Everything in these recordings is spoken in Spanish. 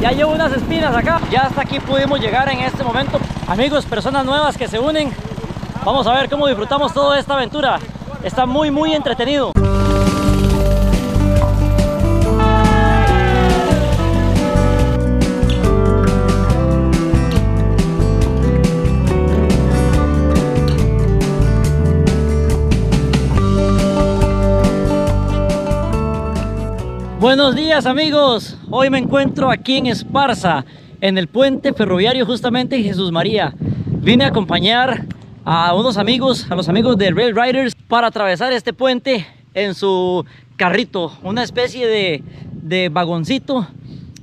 Ya llevo unas espinas acá. Ya hasta aquí pudimos llegar en este momento. Amigos, personas nuevas que se unen. Vamos a ver cómo disfrutamos toda esta aventura. Está muy entretenido. Buenos días amigos, hoy me encuentro aquí en Esparza, en el puente ferroviario justamente Jesús María. Vine a acompañar a unos amigos, a los amigos de Rail Riders, para atravesar este puente en su carrito, una especie de vagoncito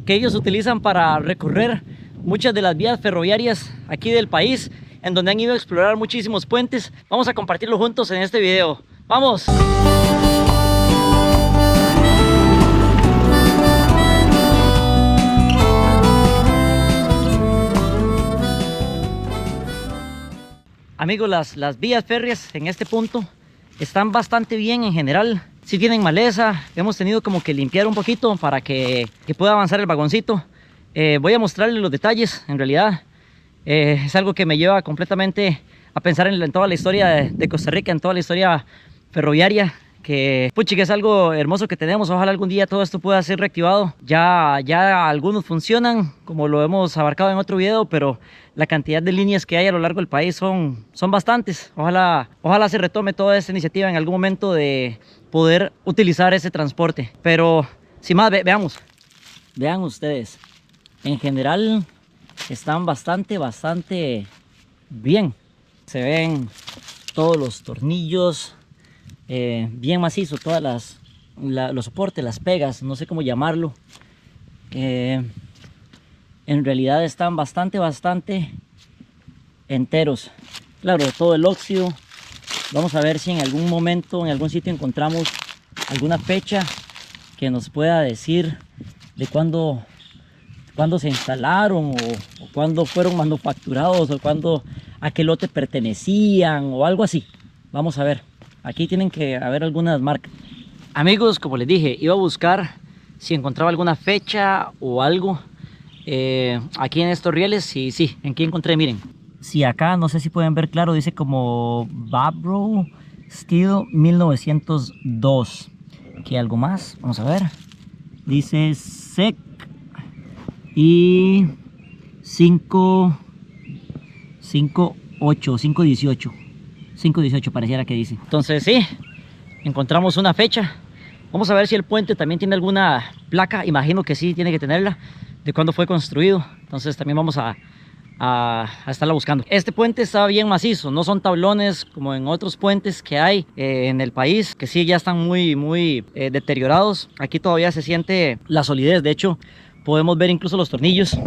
que ellos utilizan para recorrer muchas de las vías ferroviarias aquí del país, en donde han ido a explorar muchísimos puentes. Vamos a compartirlo juntos en este video. ¡Vamos! Amigos, las vías férreas en este punto están bastante bien en general. Sí tienen maleza, hemos tenido como que limpiar un poquito para que pueda avanzar el vagoncito. Voy a mostrarles los detalles. En realidad es algo que me lleva completamente a pensar en toda la historia de Costa Rica, en toda la historia ferroviaria, que es algo hermoso que tenemos. Ojalá algún día todo esto pueda ser reactivado. Ya algunos funcionan, como lo hemos abarcado en otro video, pero la cantidad de líneas que hay a lo largo del país son bastantes. Ojalá se retome toda esta iniciativa en algún momento de poder utilizar ese transporte. Pero sin más, veamos. Vean ustedes, en general están bastante bien. Se ven todos los tornillos, bien macizo, todas los soportes, las pegas, no sé cómo llamarlo. En realidad están bastante enteros. Claro, todo el óxido. Vamos a ver si en algún momento, en algún sitio encontramos alguna fecha que nos pueda decir de cuándo se instalaron o cuándo fueron manufacturados o a qué lote pertenecían o algo así. Vamos a ver. Aquí tienen que haber algunas marcas. Amigos, como les dije, iba a buscar si encontraba alguna fecha o algo aquí en estos rieles. Y sí, aquí encontré, miren. Si acá, no sé si pueden ver claro, dice como Babro Steel 1902. Aquí algo más, vamos a ver. Dice SEC y 518 pareciera que dice. Entonces sí, encontramos una fecha. Vamos a ver si el puente también tiene alguna placa. Imagino que sí, tiene que tenerla, de cuándo fue construido. Entonces también vamos a estarla buscando. Este puente está bien macizo, no son tablones como en otros puentes que hay en el país, que sí ya están muy deteriorados. Aquí todavía se siente la solidez. De hecho, podemos ver incluso los tornillos.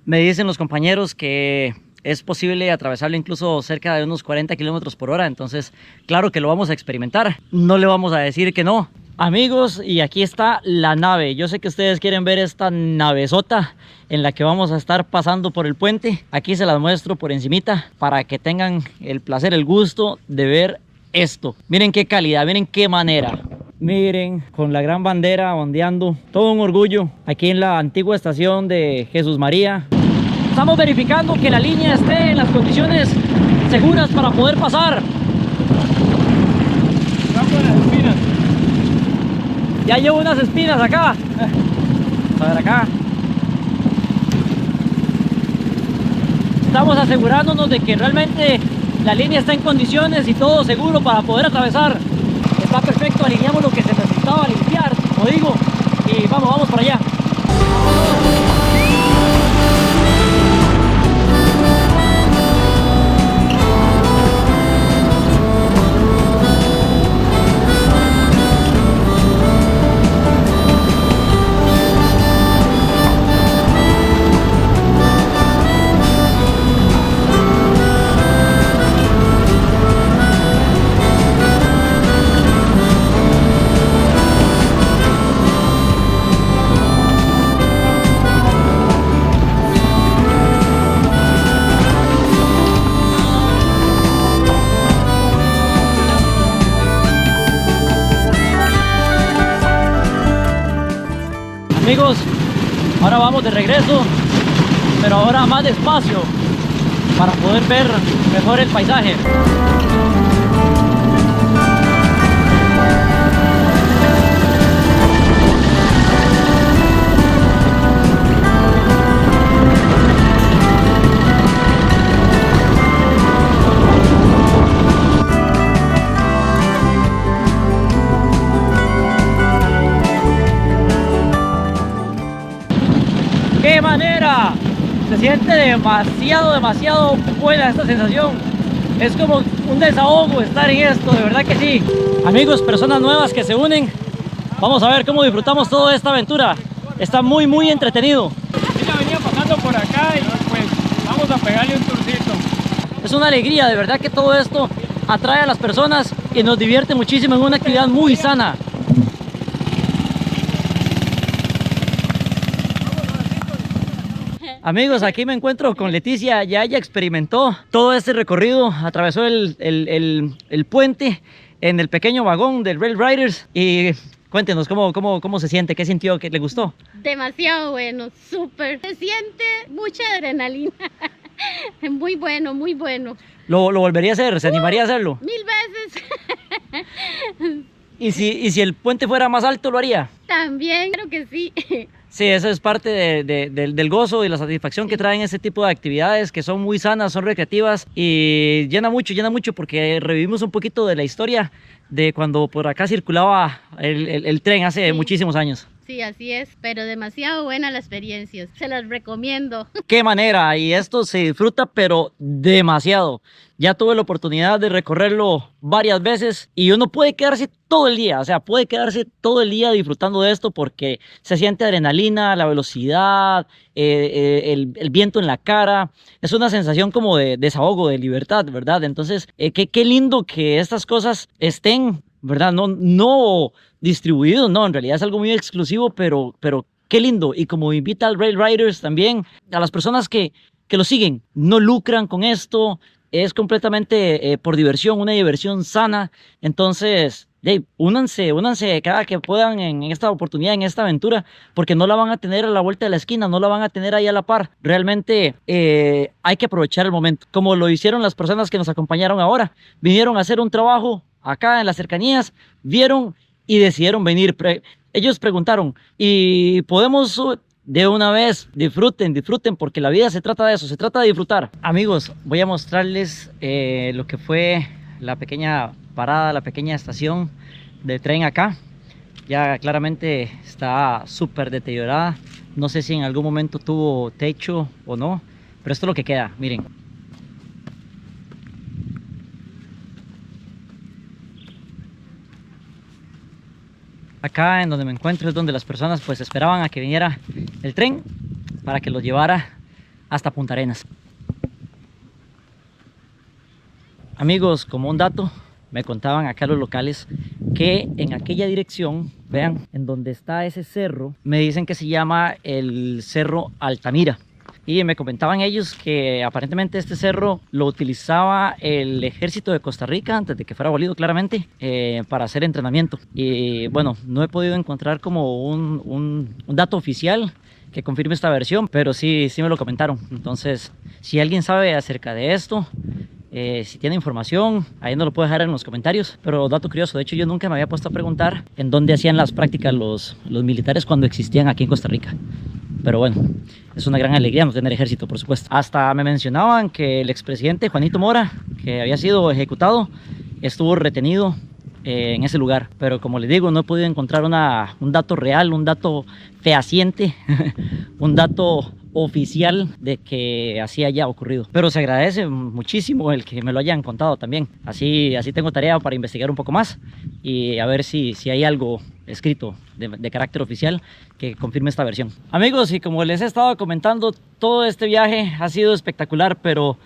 Me dicen los compañeros que es posible atravesarlo incluso cerca de unos 40 kilómetros por hora. Entonces, claro que lo vamos a experimentar. No le vamos a decir que no. Amigos, y aquí está la nave. Yo sé que ustedes quieren ver esta navezota en la que vamos a estar pasando por el puente. Aquí se las muestro por encimita para que tengan el placer, el gusto de ver esto. Miren qué calidad, miren qué manera. Miren, con la gran bandera ondeando. Todo un orgullo aquí en la antigua estación de Jesús María. Estamos verificando que la línea esté en las condiciones seguras para poder pasar. Ya llevo unas espinas acá. A ver acá. Estamos asegurándonos de que realmente la línea está en condiciones y todo seguro para poder atravesar. Está perfecto, alineamos lo que se necesitaba limpiar, como digo, y vamos para allá. Amigos, ahora vamos de regreso, pero ahora más despacio para poder ver mejor el paisaje. ¡Qué manera! Se siente demasiado buena esta sensación. Es como un desahogo estar en esto, de verdad que sí. Amigos, personas nuevas que se unen, vamos a ver cómo disfrutamos toda esta aventura. Está muy entretenido. Sí, la venía pasando por acá y pues vamos a pegarle un tourcito. Es una alegría, de verdad que todo esto atrae a las personas y nos divierte muchísimo en una actividad muy sana. Amigos, aquí me encuentro con Leticia. Ya ella experimentó todo este recorrido, atravesó el puente en el pequeño vagón del Rail Riders. Y cuéntenos cómo se siente, qué sintió, qué le gustó. Demasiado bueno, súper. Se siente mucha adrenalina. Muy bueno, muy bueno. ¿Lo volvería a hacer? ¿Se animaría a hacerlo? 1000 veces. ¿Y si el puente fuera más alto, lo haría? También, creo que sí. Sí, eso es parte del gozo y la satisfacción que traen ese tipo de actividades que son muy sanas, son recreativas y llena mucho porque revivimos un poquito de la historia de cuando por acá circulaba el tren hace muchísimos años. Sí, así es, pero demasiado buena la experiencia, se las recomiendo. Qué manera, y esto se disfruta pero demasiado. Ya tuve la oportunidad de recorrerlo varias veces y uno puede quedarse todo el día, o sea, puede quedarse todo el día disfrutando de esto porque se siente adrenalina, la velocidad, el viento en la cara. Es una sensación como de desahogo, de libertad, ¿verdad? Entonces, qué lindo que estas cosas estén, ¿verdad? No distribuidos, no, en realidad es algo muy exclusivo, pero qué lindo. Y como invita al Rail Riders también, a las personas que lo siguen, no lucran con esto, es completamente por diversión, una diversión sana. Entonces, únanse cada que puedan en esta oportunidad, en esta aventura, porque no la van a tener a la vuelta de la esquina, no la van a tener ahí a la par. Realmente hay que aprovechar el momento, como lo hicieron las personas que nos acompañaron ahora. Vinieron a hacer un trabajo acá en las cercanías, vieron y decidieron venir. Ellos preguntaron, ¿y podemos de una vez? Disfruten, porque la vida se trata de eso, se trata de disfrutar. Amigos, voy a mostrarles lo que fue la pequeña parada, la pequeña estación de tren acá. Ya claramente está súper deteriorada. No sé si en algún momento tuvo techo o no, pero esto es lo que queda, miren. Acá en donde me encuentro es donde las personas pues esperaban a que viniera el tren para que los llevara hasta Punta Arenas. Amigos, como un dato, me contaban acá los locales que en aquella dirección, vean, en donde está ese cerro, me dicen que se llama el Cerro Altamira. Y me comentaban ellos que aparentemente este cerro lo utilizaba el ejército de Costa Rica antes de que fuera abolido, claramente, para hacer entrenamiento. Y bueno, no he podido encontrar como un dato oficial que confirme esta versión, pero sí me lo comentaron. Entonces, si alguien sabe acerca de esto, si tiene información, ahí nos lo puede dejar en los comentarios. Pero dato curioso, de hecho yo nunca me había puesto a preguntar en dónde hacían las prácticas los militares cuando existían aquí en Costa Rica. Pero bueno, es una gran alegría no tener ejército, por supuesto. Hasta me mencionaban que el expresidente Juanito Mora, que había sido ejecutado, estuvo retenido en ese lugar. Pero como les digo, no he podido encontrar un dato real, un dato fehaciente, un dato oficial de que así haya ocurrido. Pero se agradece muchísimo el que me lo hayan contado también. Así tengo tarea para investigar un poco más y a ver si hay algo escrito de carácter oficial que confirme esta versión. Amigos, y como les he estado comentando, todo este viaje ha sido espectacular, pero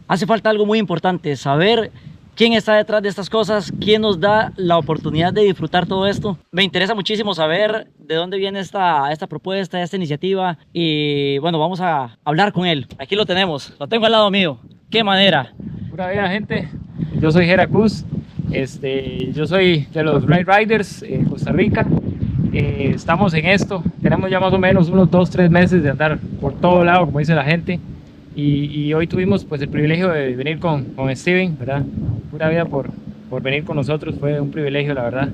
hace falta algo muy importante: saber quién está detrás de estas cosas, quién nos da la oportunidad de disfrutar todo esto. Me interesa muchísimo saber de dónde viene esta propuesta, esta iniciativa, y bueno, vamos a hablar con él. Aquí lo tenemos, lo tengo al lado mío. ¡Qué manera! Pura vida, gente. Yo soy Jera Cruz. Yo soy de los Rail Riders en Costa Rica. estamos en esto, tenemos ya más o menos unos 2-3 meses de andar por todo lado, como dice la gente, y hoy tuvimos pues el privilegio de venir con Steven, ¿verdad? Pura vida por venir con nosotros, fue un privilegio, la verdad.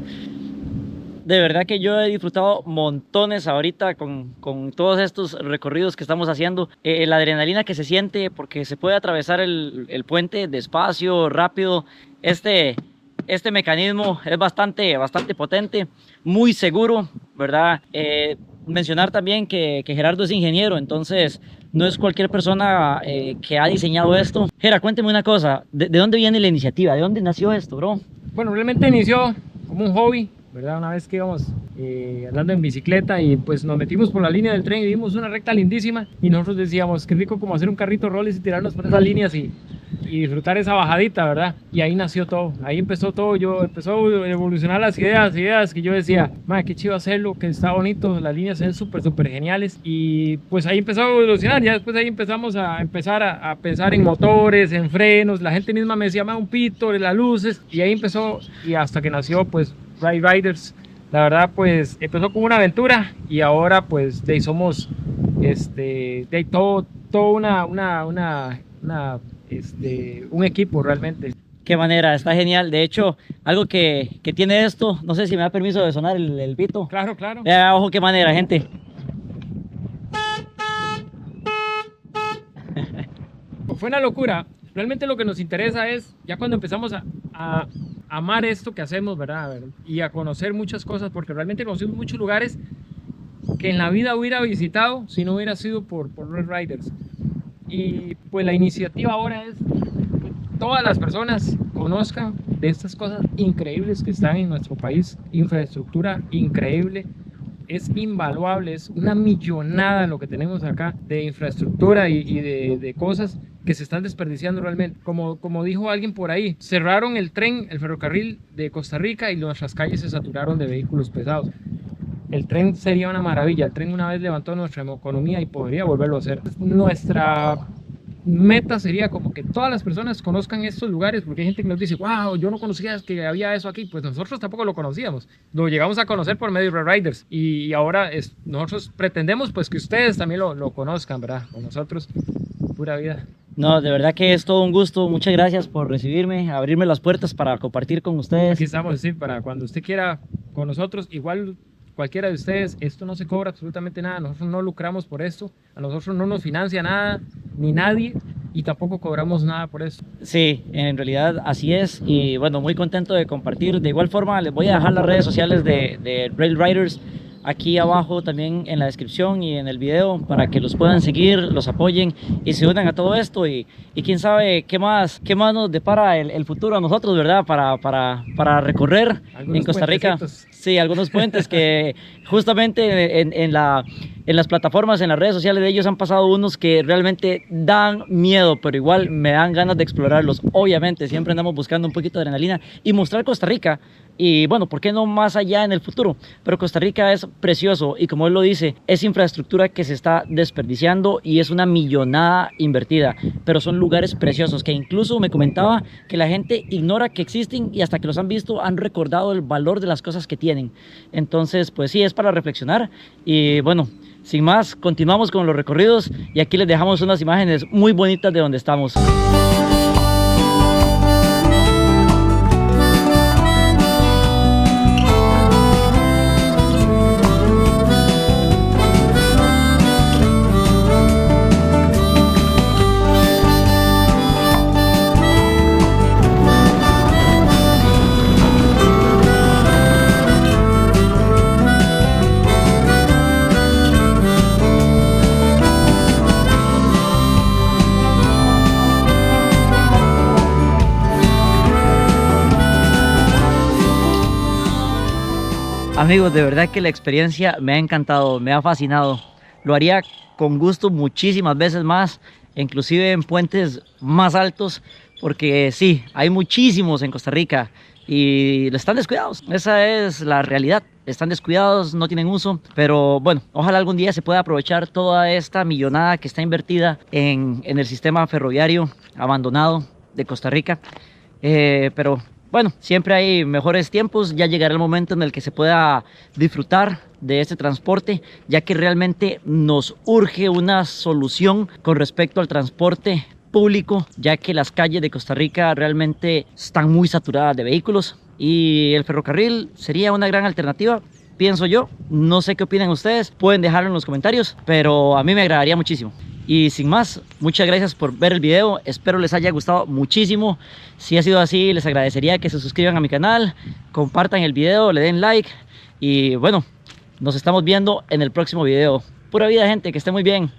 De verdad que yo he disfrutado montones ahorita con todos estos recorridos que estamos haciendo. La adrenalina que se siente porque se puede atravesar el puente despacio, rápido. Este mecanismo es bastante potente, muy seguro, ¿verdad? Mencionar también que Gerardo es ingeniero, entonces no es cualquier persona que ha diseñado esto. Gera, cuénteme una cosa, ¿de dónde viene la iniciativa? ¿De dónde nació esto, bro? Bueno, realmente inició como un hobby, ¿verdad? Una vez que íbamos andando en bicicleta y pues nos metimos por la línea del tren y vimos una recta lindísima y nosotros decíamos, qué rico como hacer un carrito roles y tirarnos por esas líneas y disfrutar esa bajadita, ¿verdad? Y ahí nació todo, ahí empezó todo, empezó a evolucionar las ideas que yo decía, madre, qué chido hacerlo, que está bonito, las líneas son súper geniales, y pues ahí empezó a evolucionar. Ya después ahí empezamos a pensar en motores, en frenos, la gente misma me decía, un pito, las luces, y ahí empezó, y hasta que nació pues Ride Riders. La verdad pues empezó como una aventura y ahora pues de ahí somos un equipo realmente. Qué manera, está genial. De hecho, algo que tiene esto, no sé si me da permiso de sonar el pito. Claro. Vea, ojo qué manera, gente. Fue una locura. Realmente lo que nos interesa es, ya cuando empezamos a amar esto que hacemos, ¿verdad? Y a conocer muchas cosas, porque realmente conocimos muchos lugares que en la vida hubiera visitado si no hubiera sido por Red Riders. Y pues la iniciativa ahora es que todas las personas conozcan de estas cosas increíbles que están en nuestro país. Infraestructura increíble, es invaluable, es una millonada lo que tenemos acá de infraestructura y de cosas que se están desperdiciando realmente. Como dijo alguien por ahí, cerraron el tren, el ferrocarril de Costa Rica y nuestras calles se saturaron de vehículos pesados. El tren sería una maravilla, el tren una vez levantó nuestra economía y podría volverlo a hacer. Nuestra meta sería como que todas las personas conozcan estos lugares, porque hay gente que nos dice, wow, yo no conocía que había eso aquí. Pues nosotros tampoco lo conocíamos, lo llegamos a conocer por medio de Red Riders, y ahora nosotros pretendemos pues que ustedes también lo conozcan, ¿verdad? Con nosotros, pura vida. No, de verdad que es todo un gusto. Muchas gracias por recibirme, abrirme las puertas para compartir con ustedes. Aquí estamos, sí, para cuando usted quiera con nosotros. Igual cualquiera de ustedes, esto no se cobra absolutamente nada, nosotros no lucramos por esto, a nosotros no nos financia nada, ni nadie, y tampoco cobramos nada por esto. Sí, en realidad así es, y bueno, muy contento de compartir. De igual forma les voy a dejar las redes sociales de Red Riders aquí abajo también en la descripción y en el video, para que los puedan seguir, los apoyen y se unan a todo esto, y quién sabe qué más nos depara el futuro a nosotros, ¿verdad? Para recorrer algunos en Costa Rica. Sí, algunos puentes que justamente en las plataformas, en las redes sociales de ellos han pasado unos que realmente dan miedo, pero igual me dan ganas de explorarlos. Obviamente siempre andamos buscando un poquito de adrenalina y mostrar Costa Rica. Y bueno, ¿por qué no más allá en el futuro? Pero Costa Rica es precioso y, como él lo dice, es infraestructura que se está desperdiciando y es una millonada invertida, pero son lugares preciosos que incluso me comentaba que la gente ignora que existen, y hasta que los han visto han recordado el valor de las cosas que tienen. Entonces pues sí, es para reflexionar. Y bueno, sin más, continuamos con los recorridos y aquí les dejamos unas imágenes muy bonitas de donde estamos. Amigos, de verdad que la experiencia me ha encantado, me ha fascinado. Lo haría con gusto muchísimas veces más, inclusive en puentes más altos, porque sí, hay muchísimos en Costa Rica y están descuidados. Esa es la realidad. Están descuidados, no tienen uso, pero bueno, ojalá algún día se pueda aprovechar toda esta millonada que está invertida en el sistema ferroviario abandonado de Costa Rica. Pero bueno, siempre hay mejores tiempos, ya llegará el momento en el que se pueda disfrutar de este transporte, ya que realmente nos urge una solución con respecto al transporte público, ya que las calles de Costa Rica realmente están muy saturadas de vehículos y el ferrocarril sería una gran alternativa, pienso yo. No sé qué opinan ustedes, pueden dejarlo en los comentarios, pero a mí me agradaría muchísimo. Y sin más, muchas gracias por ver el video, espero les haya gustado muchísimo. Si ha sido así, les agradecería que se suscriban a mi canal, compartan el video, le den like y bueno, nos estamos viendo en el próximo video. Pura vida, gente, que esté muy bien.